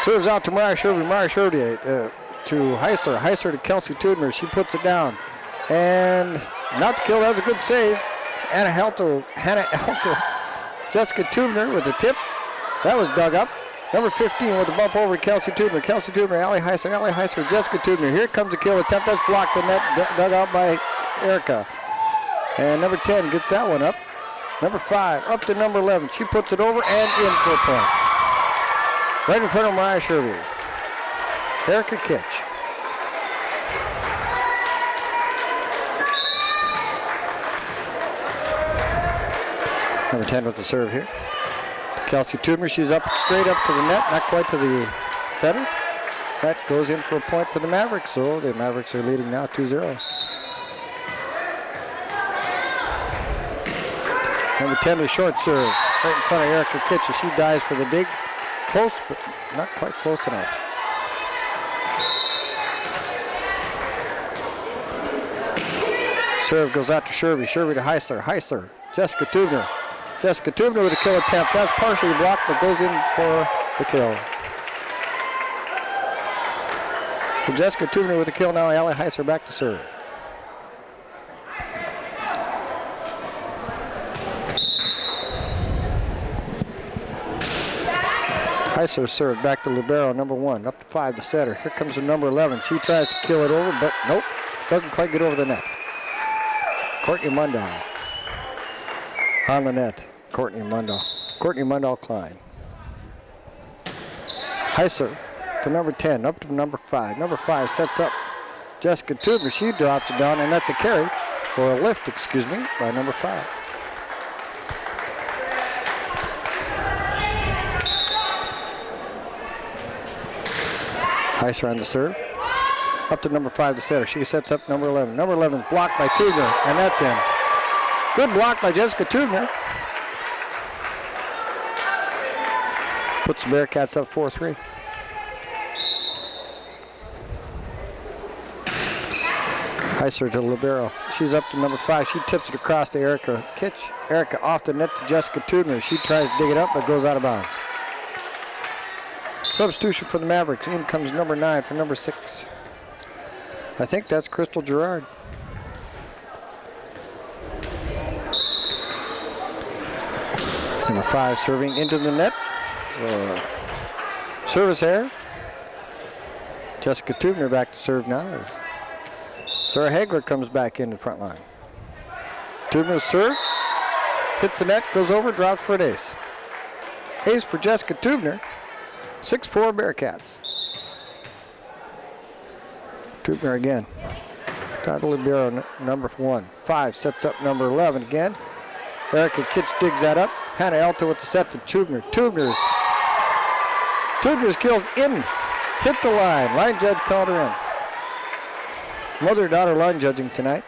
Serves out to Mariah Shervey to Heiser. Heiser to Kelsey Tudner. She puts it down. And not to kill, that was a good save. Hannah Alto. Jessica Tudner with the tip. That was dug up. Number 15 with the bump over to Kelsey Tudner. Kelsey Tudner, Allie Heiser, Jessica Tudner. Here comes the kill attempt. That's blocked the net, dug out by Erica. And number 10 gets that one up. Number 5 up to number 11. She puts it over and in for a point. Right in front of Mariah Shervey. Erica Kitch. Number 10 with the serve here. Kelsey Tudner, she's up straight up to the net, not quite to the center. That goes in for a point for the Mavericks, so the Mavericks are leading now 2-0. Number 10 with short serve, right in front of Erica Kitch as she dives for the dig. Close, but not quite close enough. Serve goes out to Shervey. Shervey to Heisler. Heisler. Jessica Tudner. Jessica Tudner with a kill attempt. That's partially blocked, but goes in for the kill. So Jessica Tudner with the kill now. Allie Heisler back to serve. Heisler served back to libero, number 1, up to 5 to setter. Here comes the number 11. She tries to kill it over, but nope, doesn't quite get over the net. Courtney Mundall on the net. Courtney Mundall Klein. Heisler to number 10, up to number 5. Number 5 sets up Jessica Tudner. She drops it down, and that's a carry, or a lift, excuse me, by number 5. Heisler on the serve. Up to number 5 to setter. She sets up number 11. Number 11 is blocked by Tudner, and that's in. Good block by Jessica Tudner. Puts the Bearcats up 4-3. Heisler to libero. She's up to number 5. She tips it across to Erica Kitch. Erica off the net to Jessica Tudner. She tries to dig it up, but goes out of bounds. Substitution for the Mavericks. In comes number 9 for number 6. I think that's Crystal Gerard. Number 5 serving into the net. Service error. Jessica Tudner back to serve now. Sarah Hagler comes back in the front line. Tudner's serve. Hits the net, goes over, drops for an ace. Ace for Jessica Tudner. 6-4 Bearcats. Tudner again. Todd Libero, number 1. 5 sets up number 11 again. Erica Kitch digs that up. Hannah Alto with the set to Tudner. Tudner's kills in. Hit the line. Line judge called her in. Mother-daughter line judging tonight.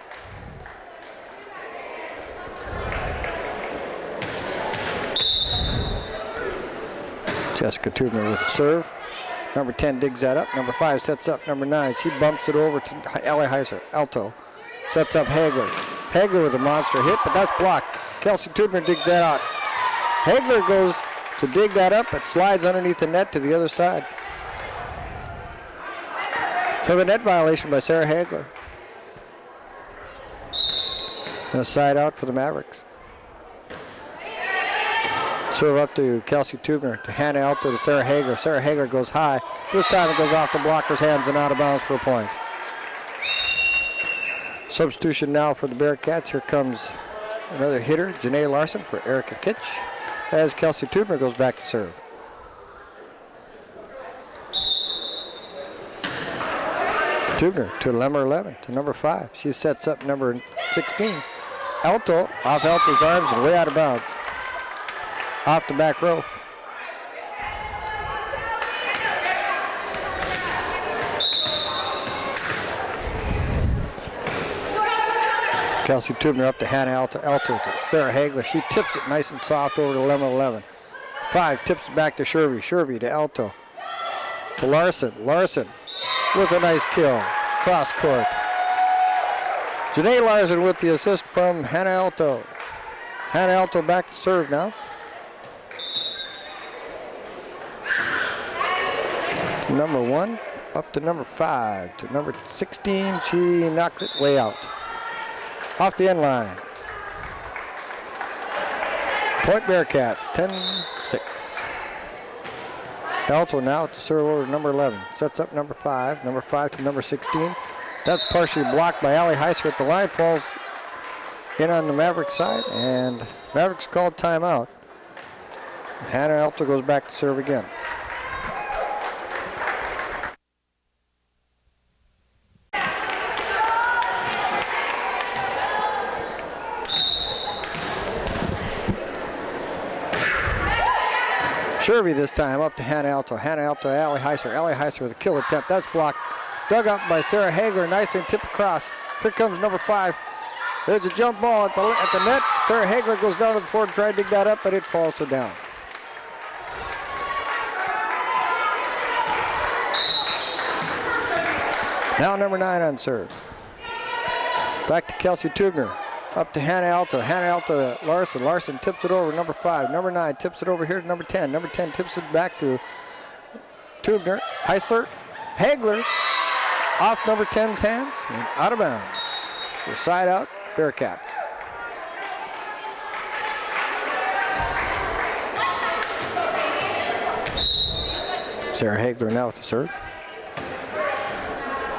Jessica Tudner with a serve. Number 10 digs that up. Number 5 sets up number 9. She bumps it over to Allie Heiser. Alto sets up Hagler. Hagler with a monster hit, but that's blocked. Kelsey Tudner digs that out. Hagler goes to dig that up. It slides underneath the net to the other side. So the net violation by Sarah Hagler. And a side out for the Mavericks. Serve up to Kelsey Tudner, to Hannah Alto, to Sarah Hagler. Sarah Hagler goes high. This time it goes off the blocker's hands and out of bounds for a point. Substitution now for the Bearcats. Here comes another hitter, Janae Larson for Erica Kitch, as Kelsey Tudner goes back to serve. Tudner to number 11, to number 5. She sets up number 16. Alto, off Alto's arms and way out of bounds. Off the back row. Kelsey Tudner up to Hannah Alto to Sarah Hagler. She tips it nice and soft over to 11-11. 5 tips it back to Shervey. Shervey to Alto. To Larson. Larson with a nice kill. Cross court. Janae Larson with the assist from Hannah Alto. Hannah Alto back to serve now. Number 1 up to number 5 to number 16. She knocks it way out. Off the end line. Point Bearcats, 10-6. Alto now to serve over to number 11. Sets up number 5 to number 16. That's partially blocked by Allie Heiser at the line. Falls in on the Mavericks side, and Mavericks called timeout. Hannah Alto goes back to serve again. Shervy this time up to Hannah Alto. Hannah Alto, Allie Heiser. Allie Heiser with a kill attempt. That's blocked. Dug up by Sarah Hagler. Nice and tip across. Here comes number 5. There's a jump ball at the net. Sarah Hagler goes down to the floor to try to dig that up, but it falls to down. Now number 9 on serve. Back to Kelsey Tubner. Up to Hannah Alto. Hannah Alto, Larson. Larson tips it over number 5. Number 9 tips it over here to number 10. Number 10 tips it back to Tubner. Heisler. Hagler off number 10's hands and out of bounds. The side out, Bearcats. Sarah Hagler now with the serve.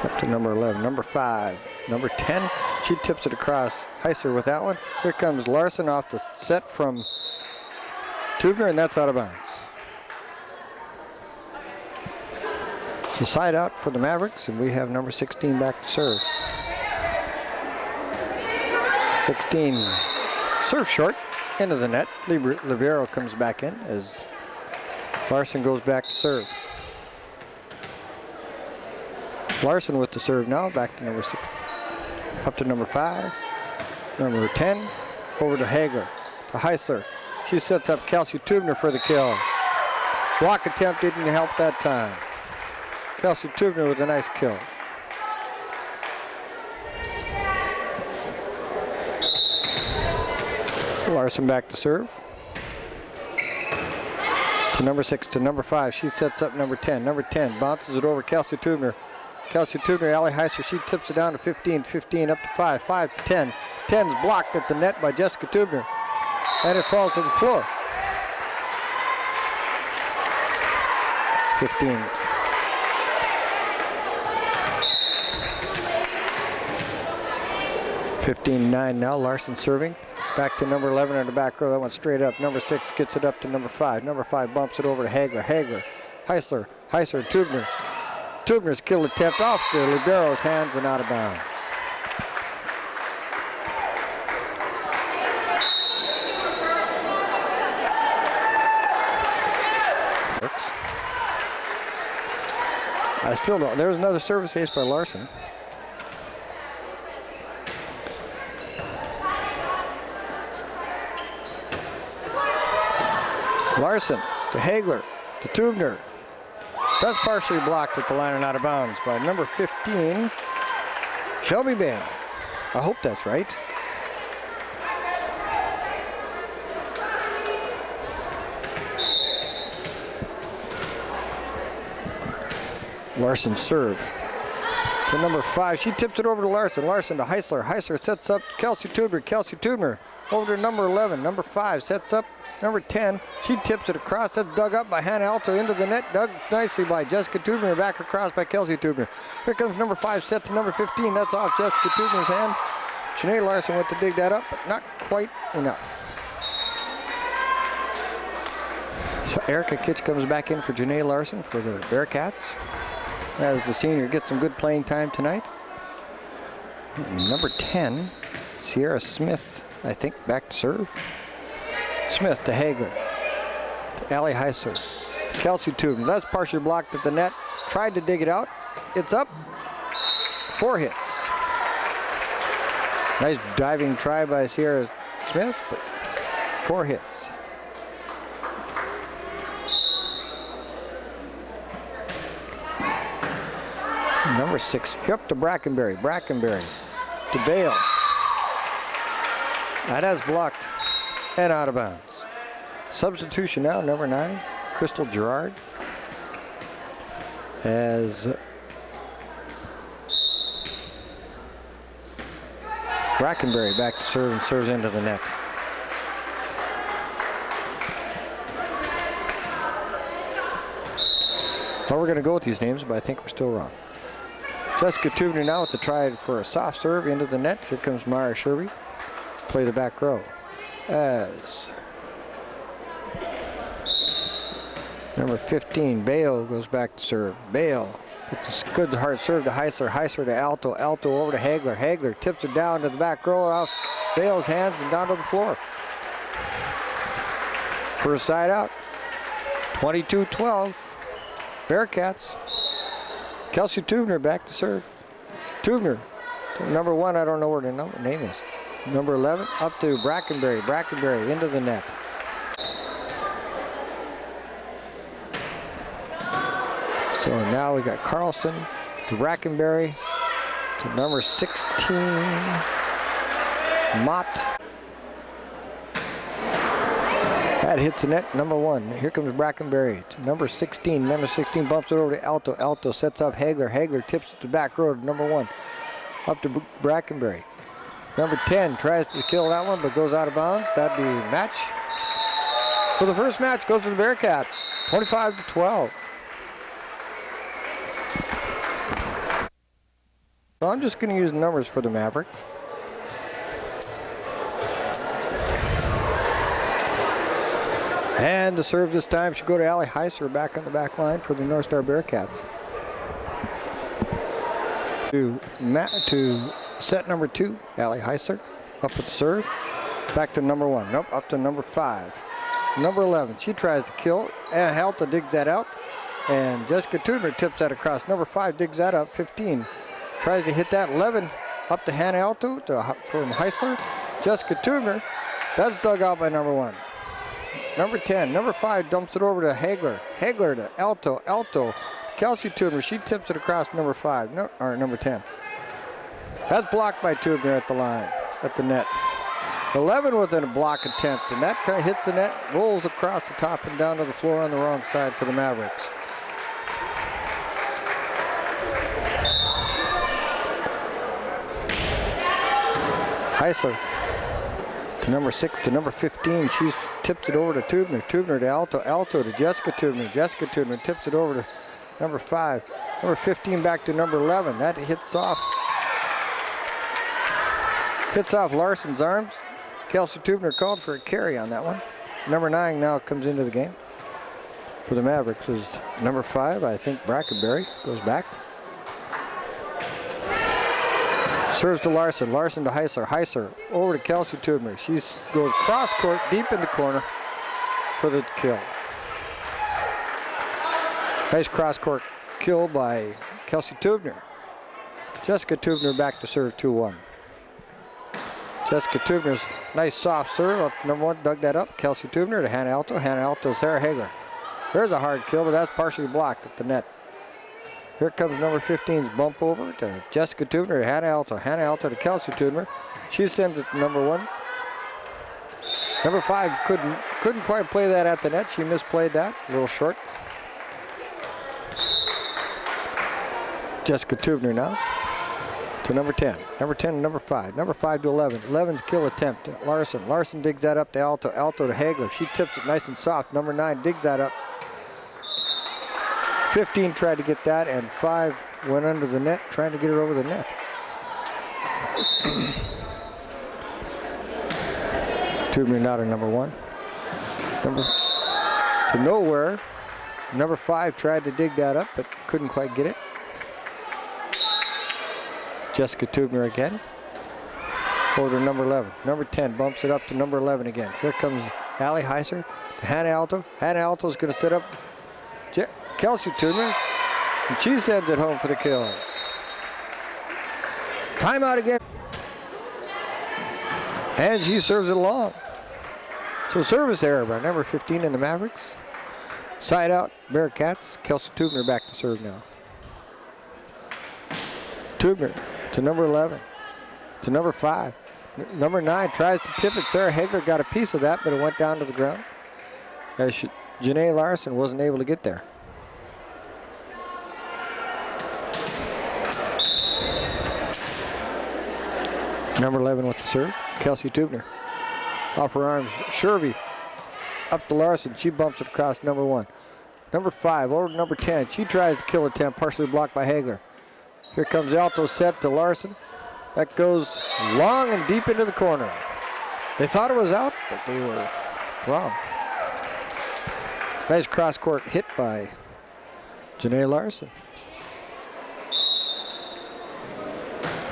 Up to number 11. Number 5. Number 10. She tips it across. Heiser with that one. Here comes Larson off the set from Tubner, and that's out of bounds. The side out for the Mavericks, and we have number 16 back to serve. 16 serve short into the net. Libero comes back in as Larson goes back to serve. Larson with the serve now, back to number 6. Up to number 5, number 10, over to Hagler, to Heisler. She sets up Kelsey Tubner for the kill. Block attempt didn't help that time. Kelsey Tubner with a nice kill. Larson back to serve. To number 6, to number 5. She sets up number 10. Number 10 bounces it over Kelsey Tubner. Kelsey Tubner, Allie Heiser, she tips it down to 15, 15 up to 5, 5 to 10. 10's blocked at the net by Jessica Tubner, and it falls to the floor. 15. (15-9) now. Larson serving. Back to number 11 in the back row. That one straight up. Number 6 gets it up to number 5. Number 5 bumps it over to Hagler. Hagler, Heisler, Heiser, Tubner. Tubner's kill attempt off the Libero's hands and out of bounds. I still don't. There's another service ace by Larson. Larson to Hagler to Tubner. That's partially blocked at the line and out of bounds by number 15, Shelby Bain. I hope that's right. Larson serve to number 5. She tips it over to Larson. Larson to Heisler. Heisler sets up Kelsey Tubner. Kelsey Tubner over to number 11. Number 5 sets up number 10. She tips it across. That's dug up by Hannah Alto into the net. Dug nicely by Jessica Tubner. Back across by Kelsey Tubner. Here comes number 5 set to number 15. That's off Jessica Tubner's hands. Sinead Larson went to dig that up, but not quite enough. So Erica Kitch comes back in for Janae Larson for the Bearcats, as the senior gets some good playing time tonight. Number 10, Sierra Smith, I think, back to serve. Smith to Hagler, to Allie Heisler, to Kelsey Tubner. That's partially blocked at the net. Tried to dig it out. It's up. 4 hits. Nice diving try by Sierra Smith, but 4 hits. Number 6, up to Brackenberry. Brackenberry to Bale. That has blocked and out of bounds. Substitution now, number 9, Crystal Gerard. as Brackenberry back to serve and serves into the net. Well, we're going to go with these names, but I think we're still wrong. Jessica Tubner now with the try for a soft serve into the net. Here comes Mara Sherby. Play the back row as number 15, Bale, goes back to serve. Bale with a good hard serve to Heiser. Heiser to Alto. Alto over to Hagler. Hagler tips it down to the back row off Bale's hands and down to the floor. First side out. 22-12. Bearcats. Kelsey Tubner back to serve. Tubner to number 1. I don't know where the name is. Number 11 up to Brackenberry. Brackenberry into the net. So now we got Carlson to Brackenberry to number 16, Mott. That hits the net, number 1. Here comes Brackenberry to number 16. Number 16 bumps it over to Alto. Alto sets up Hagler. Hagler tips it to back row to number 1. Up to Brackenberry. Number 10 tries to kill that one, but goes out of bounds. That'd be match. So the first match goes to the Bearcats, 25-12. So I'm just going to use numbers for the Mavericks. And to serve this time should go to Allie Heiser back on the back line for the North Star Bearcats. To set number 2, Allie Heiser up with the serve. Back to number 1. Nope, up to number 5. Number 11, she tries to kill. And Halta digs that out. And Jessica Tubner tips that across. Number 5 digs that up. 15 tries to hit that. 11 up to Hannah Alto from Heisler. Jessica Tubner. That's dug out by number 1. Number 10, number 5 dumps it over to Hagler. Hagler to Alto. Alto, Kelsey Tubner. She tips it across number 5, or number 10. That's blocked by Tubner at the line, at the net. 11 with a block attempt, and that kind of hits the net, rolls across the top and down to the floor on the wrong side for the Mavericks. Heisler to number 6 to number 15. She tips it over to Tubner. Tubner to Alto. Alto to Jessica Tubner. Jessica Tubner tips it over to number 5. Number 15 back to number 11. That hits off Larson's arms. Kelsey Tubner called for a carry on that one. Number 9 now comes into the game for the Mavericks is number 5. I think Brackenberry goes back. Serves to Larson. Larson to Heisler. Heisler over to Kelsey Tubner. She goes cross court deep in the corner for the kill. Nice cross court kill by Kelsey Tubner. Jessica Tubner back to serve 2-1. Jessica Tubner's nice soft serve up to number 1. Dug that up. Kelsey Tubner to Hannah Alto. Hannah Alto, Sarah Hagler. There's a hard kill, but that's partially blocked at the net. Here comes number 15's bump over to Jessica Tubner to Hannah Alto. Hannah Alto to Kelsey Tubner. She sends it to number 1. Number 5 couldn't quite play that at the net. She misplayed that, a little short. Jessica Tubner now to number 10. Number 10 to number 5. Number 5 to 11. 11's kill attempt. Larson. Larson digs that up to Alto. Alto to Hagler. She tips it nice and soft. Number 9 digs that up. 15 tried to get that, and 5 went under the net, trying to get it over the net. Tubner now to number 1. To nowhere. Number 5 tried to dig that up, but couldn't quite get it. Jessica Tubner again. Over to number 11. Number 10 bumps it up to number 11 again. Here comes Allie Heiser to Hannah Alto. Hannah Alto's going to set up Kelsey Tubner, and she sends it home for the kill. Timeout again. And she serves it long. So service error by number 15 in the Mavericks. Side out, Bearcats. Kelsey Tubner back to serve now. Tubner to number 11. To number 5. Number 9 tries to tip it. Sarah Hagler got a piece of that, but it went down to the ground. As Janae Larson wasn't able to get there. Number 11 with the serve, Kelsey Tubner. Off her arms, Shervy. Up to Larson, she bumps it across number 1. Number 5, over to number 10. She tries the kill attempt, partially blocked by Hagler. Here comes Alto set to Larson. That goes long and deep into the corner. They thought it was out, but they were wrong. Nice cross-court hit by Janae Larson.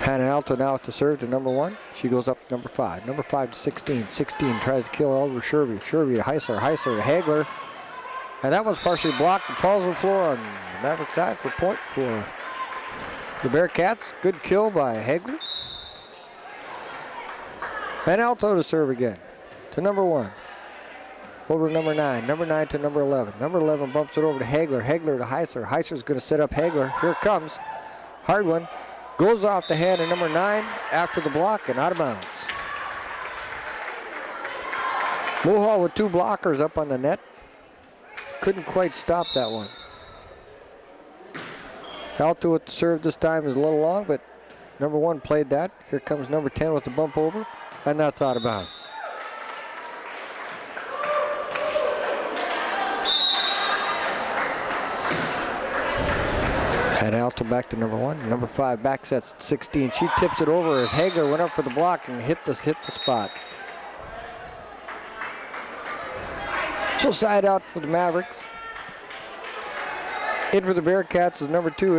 Hannah Alto now at the serve to number 1. She goes up to number 5. Number 5 to 16. 16 tries to kill over Shervy. Shervy to Heiser. Heiser to Hagler. And that one's partially blocked and falls on the floor on the Maverick side for point for the Bearcats. Good kill by Hagler. And Alto to serve again to number 1. Over to number 9. Number 9 to number 11. Number 11 bumps it over to Hagler. Hagler to Heiser. Heiser's going to set up Hagler. Here it comes. Hard one. Goes off the hand of number 9 after the block and out of bounds. Mohall with 2 blockers up on the net. Couldn't quite stop that one. Alto with the serve this time is a little long, but number 1 played that. Here comes number 10 with the bump over, and that's out of bounds. And Alto back to number 1. Number 5 back sets 16. She tips it over as Hagler went up for the block and hit the spot. So side out for the Mavericks. In for the Bearcats is number 2,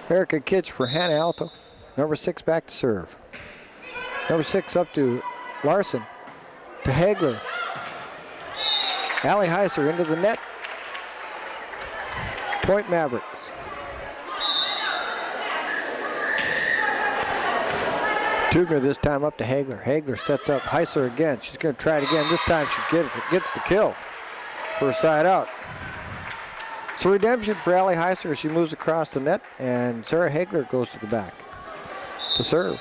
Erica Kitch for Hannah Alto. Number 6 back to serve. Number 6 up to Larson. To Hagler. Allie Heiser into the net. Point Mavericks. Tubner this time up to Hagler. Hagler sets up Heiser again. She's going to try it again. This time she gets the kill for a side out. So redemption for Allie Heiser as she moves across the net, and Sarah Hagler goes to the back to serve.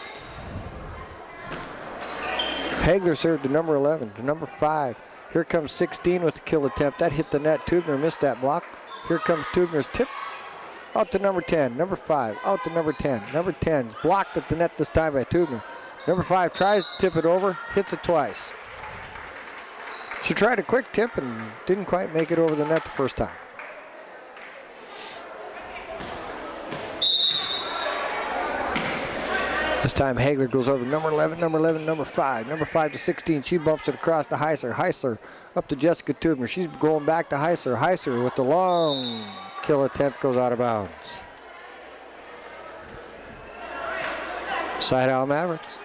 Hagler served to number 11, to number 5. Here comes 16 with the kill attempt. That hit the net. Tubner missed that block. Here comes Tubner's tip. Out to number 10, number 5, out to number 10. Number 10's blocked at the net this time by Tubner. Number 5 tries to tip it over, hits it twice. She tried a quick tip and didn't quite make it over the net the first time. This time Hagler goes over number 11, number 5. Number 5 to 16, she bumps it across to Heiser. Heiser up to Jessica Tubner. She's going back to Heiser. Heiser with the long kill attempt goes out of bounds. Side out Mavericks.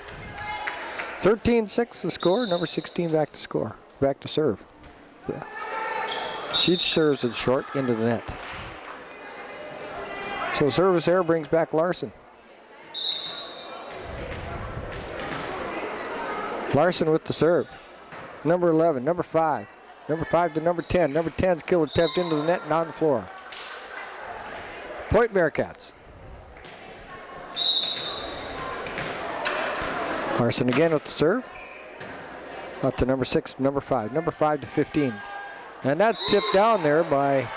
13-6 the score. Number 16 back to score. Back to serve. Yeah. She serves it short into the net. So service error brings back Larson. Larson with the serve. Number 11, number 5. Number 5 to number 10. Number 10's kill attempt into the net and on the floor. Point Bearcats. Larson again with the serve. Up to number 6, number 5. Number 5 to 15. And that's tipped down there by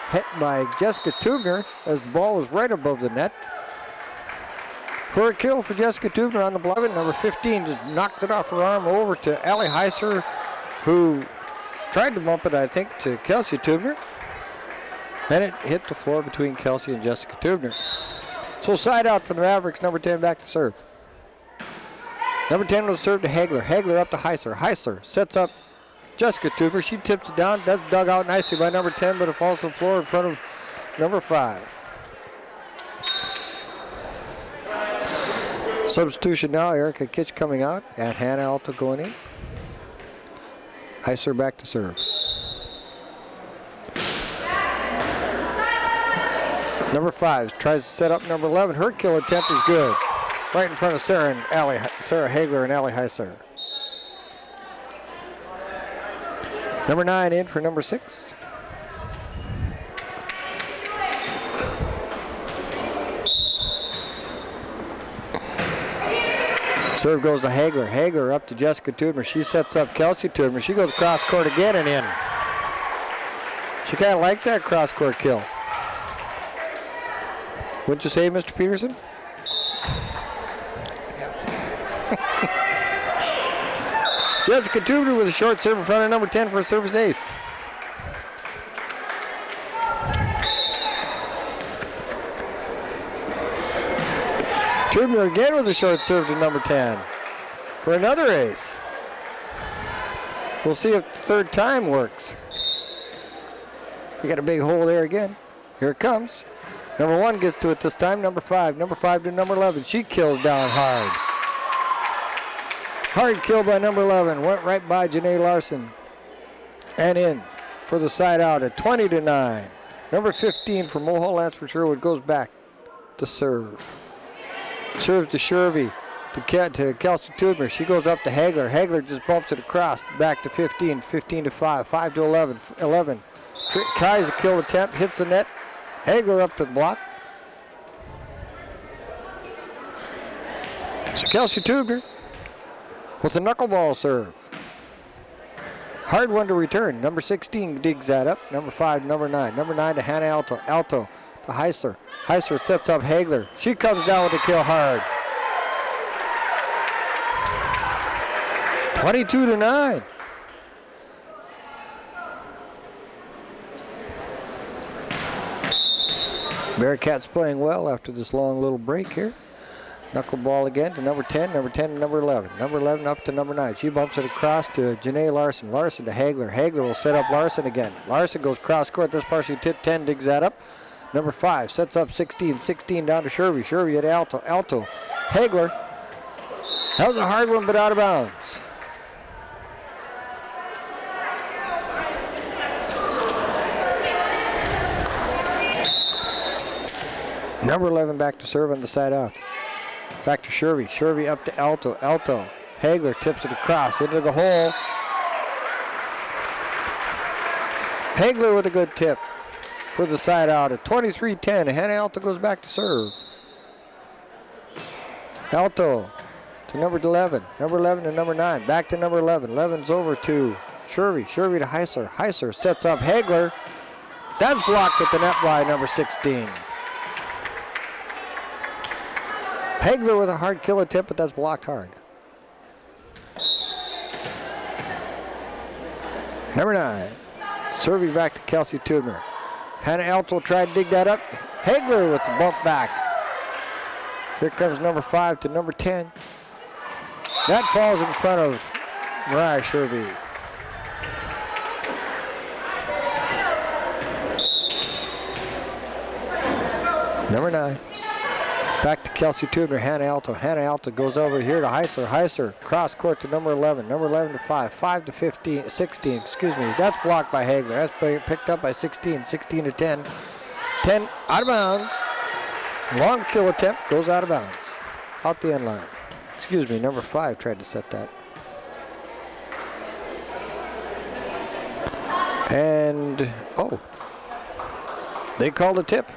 Jessica Tubner as the ball was right above the net. For a kill for Jessica Tubner on the block. Number 15 just knocks it off her arm over to Allie Heiser, who tried to bump it, I think, to Kelsey Tubner. And it hit the floor between Kelsey and Jessica Tubner. So side out for the Mavericks, number 10 back to serve. Number 10 was served to Hagler. Hagler up to Heiser. Heiser sets up Jessica Tubner. She tips it down. That's dug out nicely by number 10, but it falls to the floor in front of number 5. Substitution now, Erica Kitch coming out and Hannah Alto going in. Heiser back to serve. Number 5 tries to set up number 11. Her kill attempt is good. Right in front of Sarah Hagler and Allie Heiser. Number 9 in for number 6. Serve goes to Hagler. Hagler up to Jessica Tubner. She sets up Kelsey Tubner. She goes cross court again and in. She kind of likes that cross court kill. Wouldn't you say, Mr. Peterson? Jessica Tubner with a short serve in front of number 10 for a service ace. Tubner again with a short serve to number 10 for another ace. We'll see if the third time works. We got a big hole there again. Here it comes. Number 1 gets to it this time. Number 5 to number 11. She kills down hard. Hard kill by number 11. Went right by Janae Larson. And in for the side out at 20-9. Number 15 for Mohall Lansford Sherwood goes back to serve. Serves to Shervy. To Kelsey Tubner. She goes up to Hagler. Hagler just bumps it across. Back to 15. 15-5. 5-11. 11. Tries a kill attempt. Hits the net. Hagler up to the block. So Kelsey Tubner with a knuckleball serve. Hard one to return. Number 16 digs that up. Number 5, number 9. Number 9 to Hannah Alto. Alto to Heiser. Heiser sets up Hagler. She comes down with the kill hard. 22-9. Bearcats playing well after this long little break here. Knuckleball again to number 10 to number 11. Number 11 up to number 9. She bumps it across to Janae Larson. Larson to Hagler. Hagler will set up Larson again. Larson goes cross court. This partially tip 10 digs that up. Number 5 sets up 16. 16 down to Shervy. Shervy at Alto. Alto. Hagler. That was a hard one, but out of bounds. Number 11 back to serve on the side out. Back to Shervy. Shervy up to Alto. Alto. Hagler tips it across into the hole. Hagler with a good tip for the side out at 23-10. Hannah Alto goes back to serve. Alto to number 11. Number 11 to number 9. Back to number 11. 11's over to Shervy. Shervy to Heiser. Heiser sets up Hagler. That's blocked at the net by number 16. Hagler with a hard kill attempt, but that's blocked hard. Number 9, serving back to Kelsey Tubner. Hannah Alto tried to dig that up. Hagler with the bump back. Here comes number 5 to number 10. That falls in front of Mariah Shervy. Number 9. Back to Kelsey Tubner, Hannah Alto. Hannah Alto goes over here to Heiser. Heiser, cross court to number 11. Number 11 to 5. 5 to 15, 16, excuse me. That's blocked by Hagler. That's picked up by 16. 16 to 10. 10 out of bounds. Long kill attempt goes out of bounds. Out the end line. Excuse me, number 5 tried to set that. And, oh. They called a tip.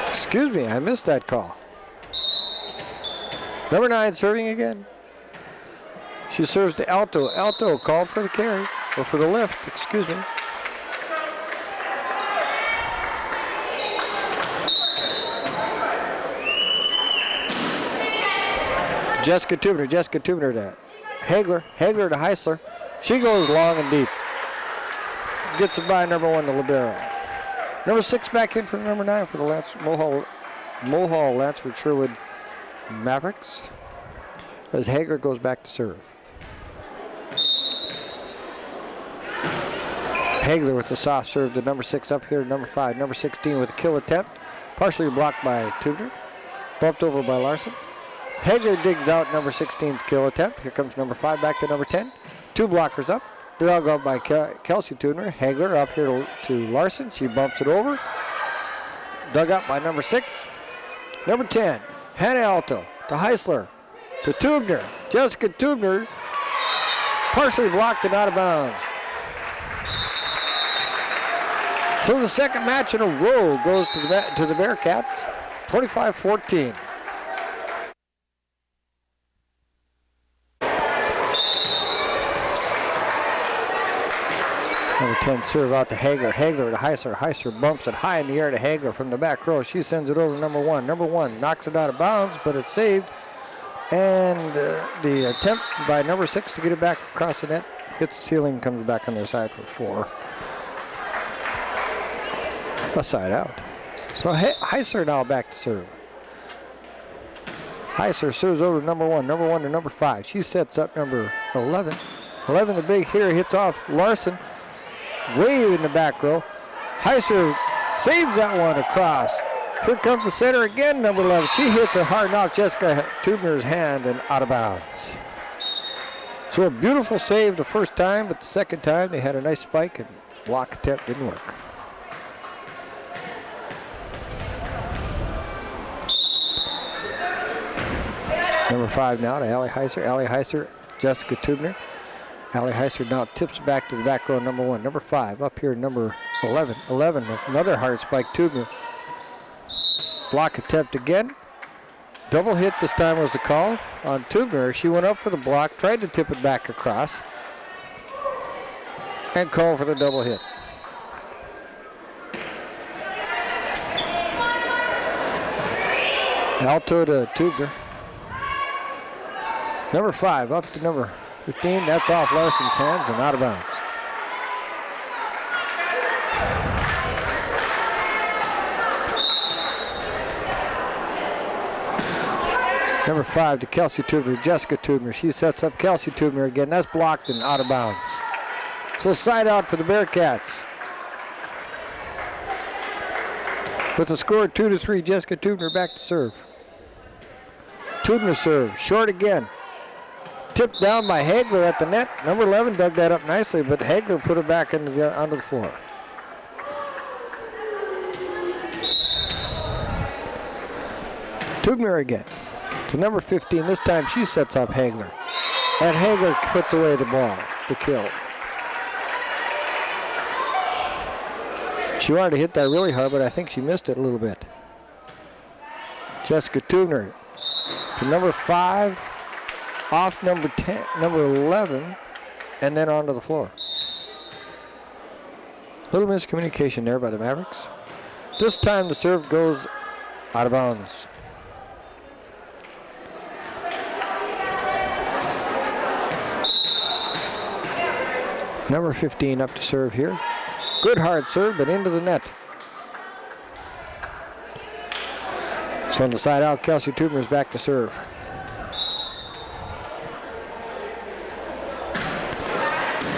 Excuse me, I missed that call. Number 9 serving again. She serves to Alto. Alto called for the carry, or for the lift, excuse me. Jessica Tubner to Hagler. Hagler to Heiser. She goes long and deep. Gets it by number 1, the libero. Number 6 back in for number 9 for the Mohall Lansford Sherwood Mavericks. As Hagler goes back to serve. Hagler with the soft serve to number 6 up here to number 5. Number 16 with a kill attempt. Partially blocked by Tubner. Bumped over by Larson. Hagler digs out number 16's kill attempt. Here comes number 5 back to number 10. 2 blockers up. Dug out by Kelsey Tubner. Hagler up here to Larson. She bumps it over. Dug up by number 6. Number 10, Hannah Alto to Heisler to Tubner. Jessica Tubner partially blocked and out of bounds. So the second match in a row goes to the Bearcats. 25-14. Number 10 serve out to Hagler. Hagler to Heiser. Heiser bumps it high in the air to Hagler from the back row. She sends it over to number 1. Number 1 knocks it out of bounds, but it's saved And the attempt by number 6 to get it back across the net hits the ceiling, comes back on their side for 4. A side out. So Reiser now back to serve. Reiser serves over to number 1 to number 5. She sets up number 11. 11, the big hitter, hits off Larson. Way in the back row. Reiser saves that one across. Here comes the center again, number 11. She hits it hard off Jessica Tubner's hand and out of bounds. So a beautiful save the first time, but the second time they had a nice spike and block attempt didn't work. Number 5 now to Allie Reiser. Allie Reiser, Jessica Tubner. Allie Reiser now tips back to the back row, number 1. Number 5 up here, number 11. 11 with another hard spike, Tubner. Block attempt again. Double hit this time was the call on Tubner. She went up for the block, tried to tip it back across, and called for the double hit. Alto to Tubner. Number 5 up to number 15. That's off Larson's hands and out of bounds. Number 5 to Kelsey Tubner, Jessica Tubner. She sets up Kelsey Tubner again. That's blocked and out of bounds. So side out for the Bearcats. With the score 2-3, Jessica Tubner back to serve. Tubner serve, short again. Tipped down by Hagler at the net. Number 11 dug that up nicely, but Hagler put it back onto the floor. Tubner again. To number 15, this time she sets up Hagler. And Hagler puts away the ball, the kill. She wanted to hit that really hard, but I think she missed it a little bit. Jessica Tubner to number 5, off number 10, number 11, and then onto the floor. Little miscommunication there by the Mavericks. This time the serve goes out of bounds. Number 15 up to serve here. Good hard serve, but into the net. So on the side out, Kelsey Tubner's back to serve.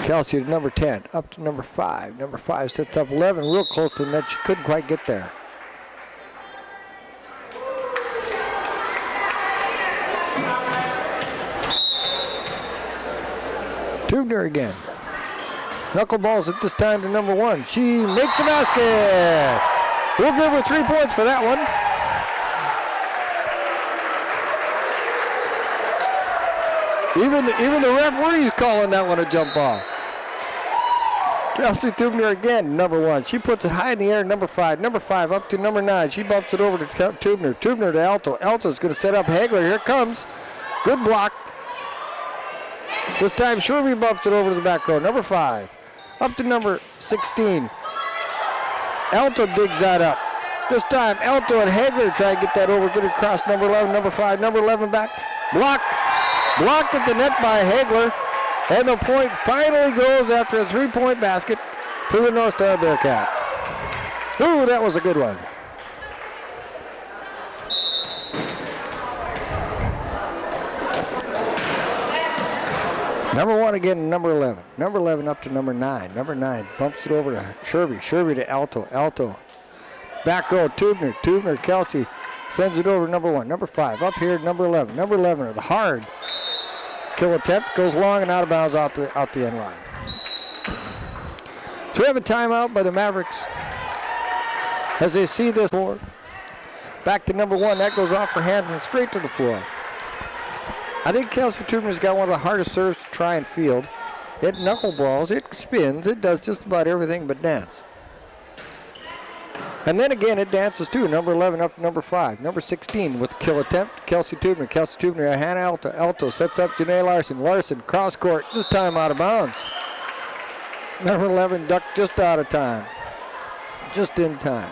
Kelsey to number 10, up to number 5. Number 5 sets up 11, real close to the net. She couldn't quite get there. Tubner again. Knuckleballs at this time to number 1. She makes a basket. We'll give her 3 points for that one. Even the referee's calling that one a jump ball. Kelsey Tubner again, number 1. She puts it high in the air, number 5. Number 5 up to number 9. She bumps it over to Tubner. Tubner to Alto. Alto's going to set up Hagler. Here it comes. Good block. This time Sherby bumps it over to the back row. Number 5. Up to number 16. Alto digs that up. This time Alto and Hagler try to get that over, get it across number 11, number 5, number 11 back. Blocked. Blocked at the net by Hagler. And the point finally goes after a 3-point basket to the North Star Bearcats. Ooh, that was a good one. Number 1 again, number 11. Number 11 up to number 9. Number 9 bumps it over to Sherby. Sherby to Alto. Alto. Back row, Tubner. Tubner, Kelsey sends it over to number 1. Number 5 up here, number 11. Number 11, the hard kill attempt goes long and out of bounds out the end line. So we have a timeout by the Mavericks as they see this floor. Back to number 1. That goes off her hands and straight to the floor. I think Kelsey Tubner's got one of the hardest serves to try and field. It knuckleballs, it spins, it does just about everything but dance. And then again, it dances too. Number 11 up to number 5. Number 16 with the kill attempt, Kelsey Tubner. Kelsey Tubner, Hannah Alto. Alto sets up Janae Larson. Larson, cross court, this time out of bounds. Number 11 ducked just out of time. Just in time.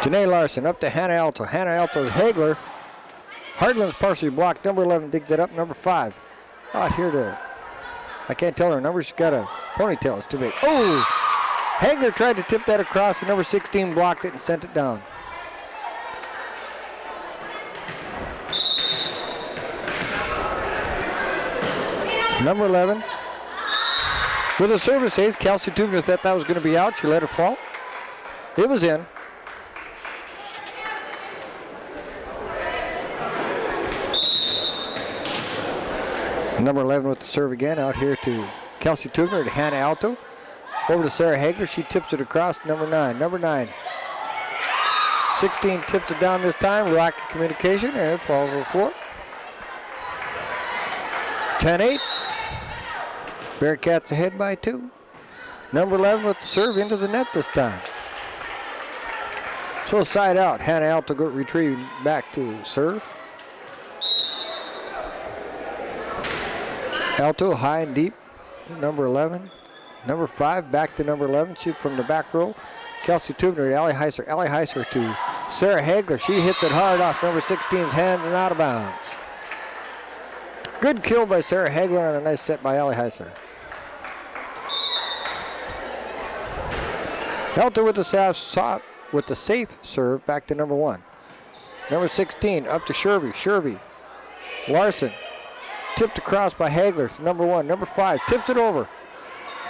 Janae Larson up to Hannah Alto. Hannah Alto to Hagler. Hardman's partially blocked. Number 11 digs it up. Number 5 out here to, I can't tell her number. She's got a ponytail. It's too big. Oh! Hagler tried to tip that across, and number 16 blocked it and sent it down. Number 11. With a service ace, Kelsey Tubner thought that was going to be out. She let it fall. It was in. Number 11 with the serve again, out here to Kelsey Tubner, to Hannah Alto. Over to Sarah Hagler. She tips it across. Number 9. Number 9. 16 tips it down this time. Rocket communication, and it falls on the floor. 10-8. Bearcats ahead by 2. Number 11 with the serve into the net this time. So side out. Hannah Alto go retrieve back to serve. Alto high and deep. Number 11. Number 5 back to number 11. Shoot from the back row. Kelsey Tubner to Allie Heiser. Allie Heiser to Sarah Hagler. She hits it hard off number 16's hands and out of bounds. Good kill by Sarah Hagler and a nice set by Allie Heiser. Alto with the safe serve back to number 1. Number 16 up to Shervy. Shervy. Larson. Tipped across by Hagler to number 1. Number 5 tips it over.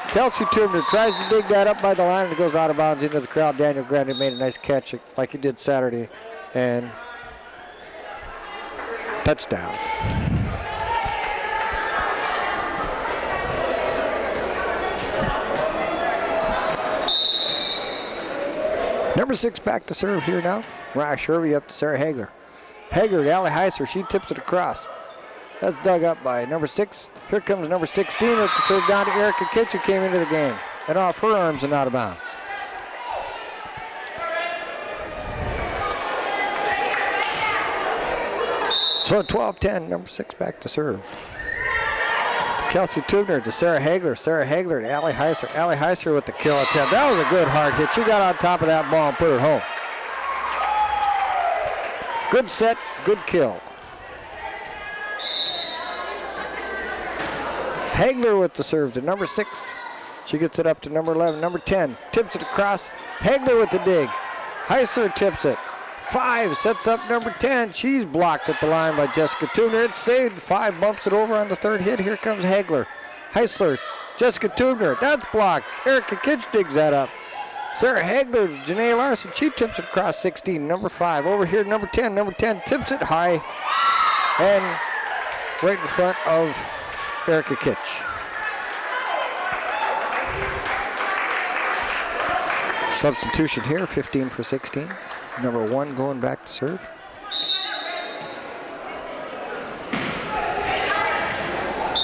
Kelsey Tubner tries to dig that up by the line and it goes out of bounds into the crowd. Daniel Grande made a nice catch like he did Saturday. And touchdown. Number 6 back to serve here now. Rash Hervey up to Sarah Hagler. Hagler to Allie Heiser. She tips it across. That's dug up by number 6. Here comes number 16 with the serve down to Erica Kitch, who came into the game. And off her arms and out of bounds. So 12-10, number 6 back to serve. Kelsey Tubner to Sarah Hagler. Sarah Hagler to Allie Heiser. Allie Heiser with the kill attempt. That was a good hard hit. She got on top of that ball and put it home. Good set, good kill. Hagler with the serve to number 6. She gets it up to number 11. Number 10 tips it across. Hagler with the dig. Heiser tips it. 5 sets up number 10. She's blocked at the line by Jessica Tubner. It's saved. 5 bumps it over on the third hit. Here comes Hagler. Heisler. Jessica Tubner. That's blocked. Erica Kitch digs that up. Sarah Hagler, Janae Larson. She tips it across 16. Number 5. Over here, number 10. Number 10 tips it high. And right in front of Erica Kitch. Substitution here, 15 for 16. Number 1 going back to serve.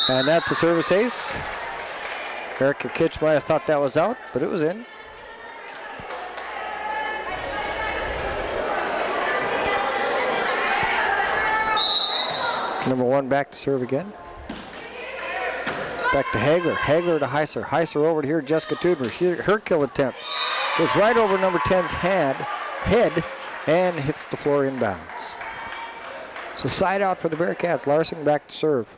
And that's a service ace. Erica Kitch might have thought that was out, but it was in. Number 1 back to serve again. Back to Hagler. Hagler to Heiser. Heiser over to here, Jessica Tubner. Her kill attempt goes right over number 10's head and hits the floor inbounds. So side out for the Bearcats. Larson back to serve.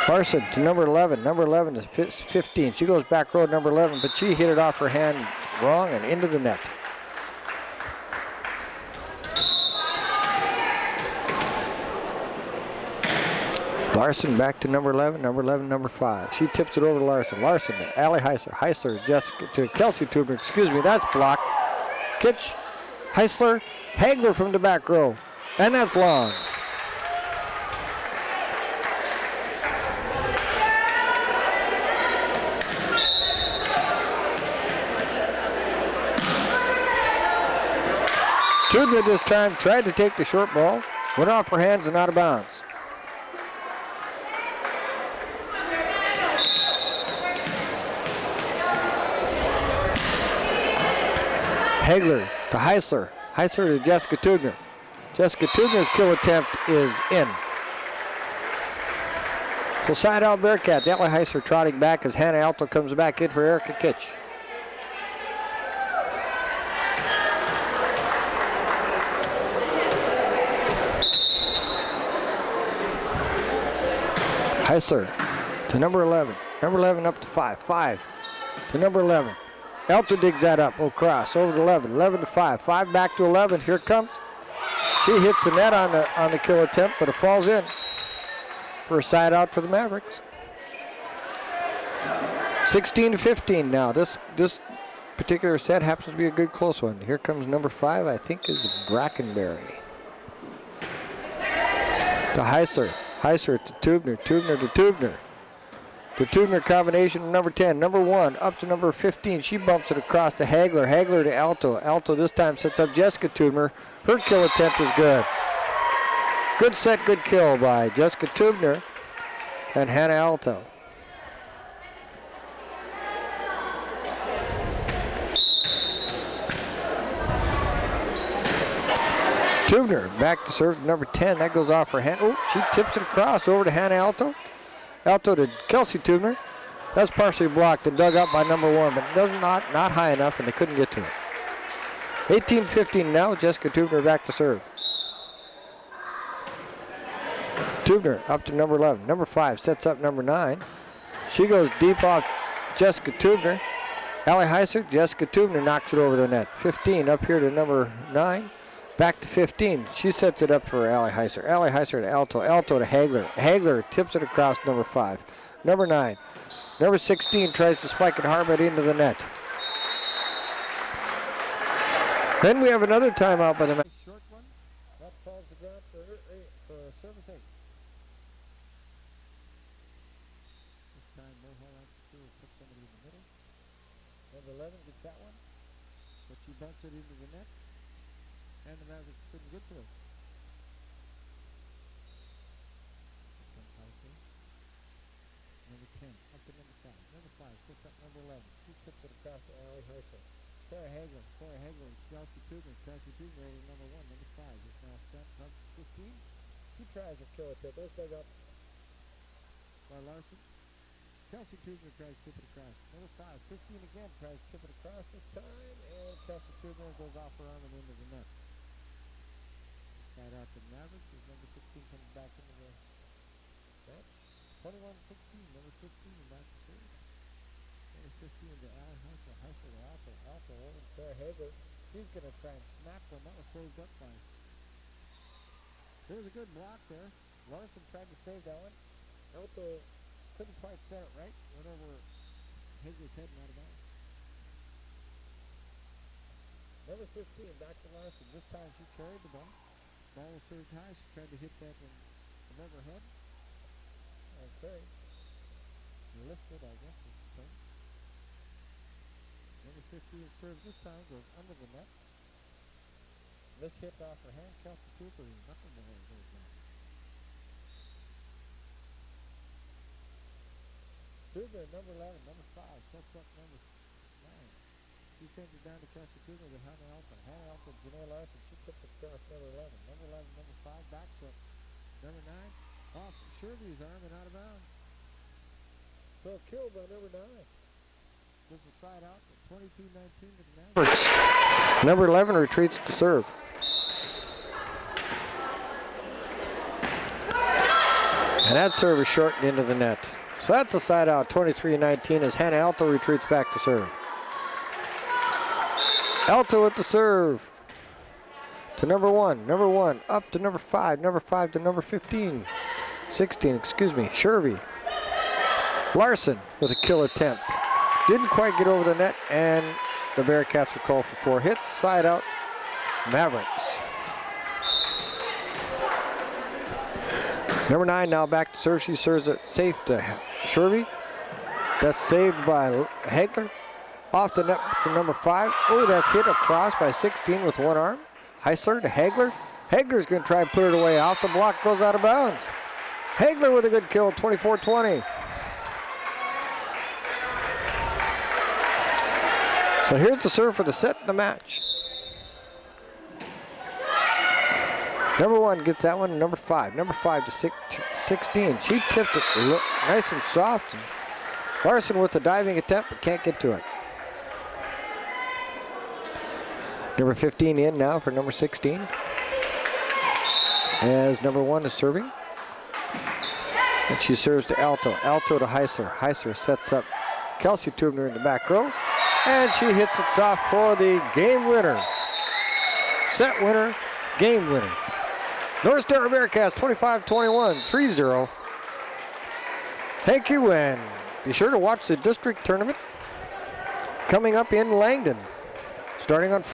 Larson to number 11. Number 11 to 15. She goes back row number 11, but she hit it off her hand wrong and into the net. Larson back to number 11, number 5. She tips it over to Larson. Larson to Allie Heiser. Heiser to Kelsey Tubner. Excuse me, that's blocked. Kitch, Heisler, Hagler from the back row. And that's long. Tubner this time tried to take the short ball. Went off her hands and out of bounds. Hagler to Heisler. Heisler to Jessica Tubner. Jessica Tubner's kill attempt is in. So side out Bearcats. Allie Heiser trotting back as Hannah Alto comes back in for Erica Kitch. Heiser to number 11. Number 11 up to 5. 5 to number 11. Alto digs that up. Oh, cross over to 11. 11 to 5. 5 back to 11. Here it comes. She hits the net on the kill attempt, but it falls in for a side out for the Mavericks. 16 to 15 now. This particular set happens to be a good close one. Here comes number 5. I think is Brackenberry. To Heiser. Heiser to Tubner. Tubner to Tubner. The Tubner combination of number 10. Number 1 up to number 15. She bumps it across to Hagler. Hagler to Alto. Alto this time sets up Jessica Tubner. Her kill attempt is good. Good set, good kill by Jessica Tubner and Hannah Alto. Tubner back to serve number 10. That goes off for Hannah. Oh, she tips it across over to Hannah Alto. Alto to Kelsey Tubner. That's partially blocked and dug up by number 1, but does not high enough, and they couldn't get to it. 18-15 now. Jessica Tubner back to serve. Tubner up to number 11. Number 5 sets up number 9. She goes deep off Jessica Tubner. Allie Heiser, Jessica Tubner knocks it over the net. 15 up here to number 9. Back to 15. She sets it up for Allie Heiser. Allie Heiser to Alto. Alto to Hagler. Hagler tips it across number 5. Number 9. Number 16 tries to spike it hard into the net. Then we have another timeout by the short one. That falls the ground for service ace. This time Mohall wants to put somebody in the middle. Number 11 gets that one, but she bumps it into the net. And the Mavericks couldn't get to it. Number 10, up to number 5. Number 5 sets up number 11. She tips it across to Allie Heiser. Sarah Hagler, Kelsey Tubner over number 1. Number 5 is now set up 15. She tries a kill tip. That's dug up by Larson. Kelsey Tubner tries to tip it across. Number 5, 15 again, tries to tip it across this time. And Kelsey Tubner goes off her arm and into the net. Side out to the Mavericks as number 16 comes back into the match. 21-16, number 15 back to serve. Number 15 to Allie Heiser. Heiser to Alto. Alto over to Sarah Hagler. She's going to try and snap one. That was saved up by. There was a good block there. Larson tried to save that one. Alto couldn't quite set it right. Went over Hagler's head and out of bounds. Number 15 back to Larson. This time she carried the ball. Ball was served high. She tried to hit that one above her head. Okay. She lifted, I guess, is the thing. Number 15 serves this time, goes under the net. This hit off her hand. Kelsey Cooper, nothing to hold goes down. Cooper, number 11, number 5, sets up number 9. He sends it down to Kelsey Cooper to Hannah Alto. Hannah Alto, Janae Larson, she tips it across number 11. Number 11, number 5, backs up. Number 9, off Sherby's arm and out of bounds. So killed by number 9. Gives a side out at 22-19 to the Mavericks. Number 11 retreats to serve. And that serve is shortened into the net. So that's a side out, 23-19 as Hannah Alto retreats back to serve. Alto at the serve to number 1. Number 1 up to number 5. Number 5 to number 15. 16, excuse me. Shervy. Larson with a kill attempt. Didn't quite get over the net, and the Bearcats were called for 4 hits. Side out, Mavericks. Number 9 now back to serve. She serves it safe to Shervy. That's saved by Hagler. Off the net for number 5. Oh, that's hit across by 16 with one arm. Heisler to Hagler. Hagler's going to try and put it away. Off the block, goes out of bounds. Hagler with a good kill, 24-20. So here's the serve for the set in the match. Number 1 gets that one. Number 5 to 16. She tips it nice and soft. And Larson with the diving attempt, but can't get to it. Number 15 in now for number 16. As number 1 is serving. And she serves to Alto. Alto to Heiser. Heiser sets up Kelsey Tubner in the back row. And she hits it soft for the game winner. Set winner, game winner. North Star Bearcats 25-21, 3-0. Thank you, and be sure to watch the district tournament coming up in Langdon, starting on